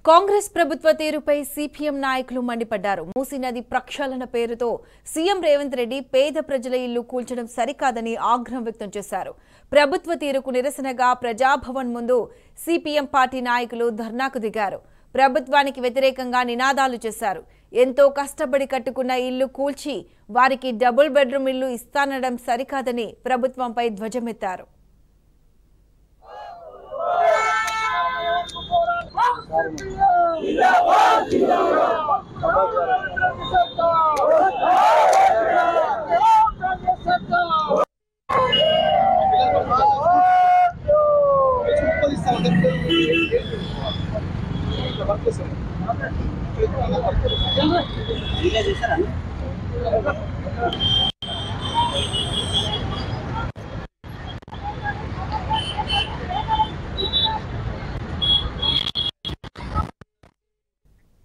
కాంగ్రెస్ ప్రభుత్వ తీరుపై సిపిఎం నాయకులు మండిపడ్డారు. మూసీ నది ప్రక్షాళన పేరుతో సీఎం రేవంత్ రెడ్డి పేద ప్రజల ఇల్లు కూల్చడం సరికాదని ఆగ్రహం వ్యక్తం చేశారు. ప్రభుత్వ తీరుకు నిరసనగా ప్రజాభవన్ ముందు సిపిఎం పార్టీ నాయకులు ధర్నాకు దిగారు. ప్రభుత్వానికి వ్యతిరేకంగా నినాదాలు చేశారు. ఎంతో కష్టపడి కట్టుకున్న ఇల్లు కూల్చి వారికి డబుల్ బెడ్రూమ్ ఇల్లు ఇస్తానడం సరికాదని ప్రభుత్వంపై ధ్వజమెత్తారు.